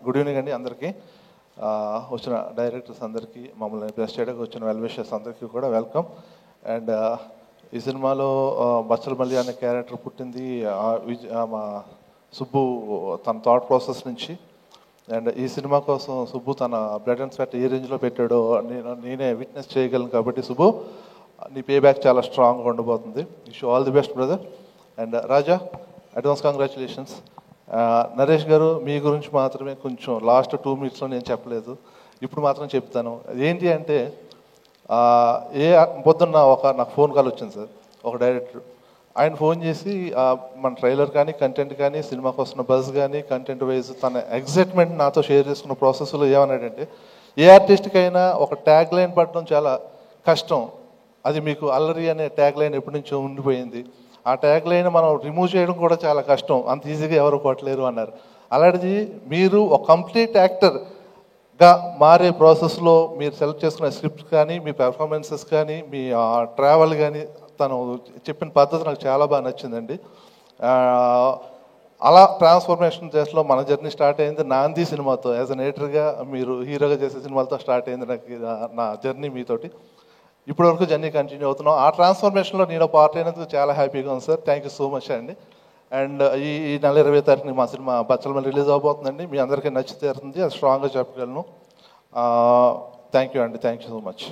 Good evening అండి అందరికీ. వచ్చిన డైరెక్టర్స్ అందరికీ, మమ్మల్ని బ్లెస్ చేయడానికి వచ్చిన వెల్ విషర్స్ అందరికీ కూడా వెల్కమ్. అండ్ ఈ సినిమాలో బచ్చల మల్లి అనే క్యారెక్టర్ పుట్టింది మా సుబ్బు తన థాట్ ప్రాసెస్ నుంచి. అండ్ ఈ సినిమా కోసం సుబ్బు తన బ్లడ్ అండ్ స్వెట్ ఏ రేంజ్లో పెట్టాడో నేనే విట్నెస్ చేయగలను. కాబట్టి సుబ్బు, నీ పే బ్యాక్ చాలా స్ట్రాంగ్గా ఉండబోతుంది. Wish all the best brother. And Raja, advance congratulations. Naresh గారు, మీ గురించి మాత్రమే కొంచెం లాస్ట్ 2 minutesలో నేను చెప్పలేదు, ఇప్పుడు మాత్రం చెప్తాను. ఏంటి అంటే పొద్దున్న నాకు ఫోన్ కాల్ వచ్చింది సార్, ఒక డైరెక్టర్. ఆయన ఫోన్ చేసి మన ట్రైలర్ కానీ, కంటెంట్ కానీ, సినిమాకి వస్తున్న బజ్ కానీ, కంటెంట్ వైజ్ తన ఎగ్జైట్మెంట్ నాతో షేర్ చేసుకున్న ప్రాసెస్లో ఏమన్నాడంటే, ఏ ఆర్టిస్ట్కైనా ఒక ట్యాగ్ లైన్ పడడం చాలా కష్టం, అది మీకు అల్లరి అనే ట్యాగ్ లైన్ ఎప్పటి నుంచో ఉండిపోయింది, ఆ ట్యాగ్ లైన్ మనం రిమూవ్ చేయడం కూడా చాలా కష్టం, అంత ఈజీగా ఎవరు కొట్టలేరు అన్నారు. అలాంటిది మీరు ఒక కంప్లీట్ యాక్టర్గా మారే ప్రాసెస్లో మీరు సెలెక్ట్ చేసుకున్న స్క్రిప్ట్ కానీ, మీ పెర్ఫార్మెన్సెస్ కానీ, మీ ట్రావెల్ కానీ, తను చెప్పిన పద్ధతి నాకు చాలా బాగా నచ్చిందండి. అలా ట్రాన్స్ఫర్మేషన్ చేసలో మన జర్నీ స్టార్ట్ అయింది నాంది సినిమాతో. యాజ్ అన్ ఎడిటర్గా మీరు హీరోగా చేసే సినిమాలతో స్టార్ట్ అయింది నాకు నా జర్నీ మీతోటి. ఇప్పటివరకు జర్నీ కంటిన్యూ అవుతున్నాం. ఆ ట్రాన్స్ఫర్మేషన్లో నేను పార్ట్ అయినందుకు చాలా హ్యాపీగా ఉంది sir. Thank you so much అండి. అండ్ ఈ నెల 20వ తారీఖుని మా సినిమా బచ్చల మల్లి రిలీజ్ అవబోతుందండి. మీ అందరికీ నచ్చి తీరుతుంది, అది స్ట్రాంగ్గా చెప్పగలను. థ్యాంక్ యూ అండి, థ్యాంక్ యూ సో మచ్.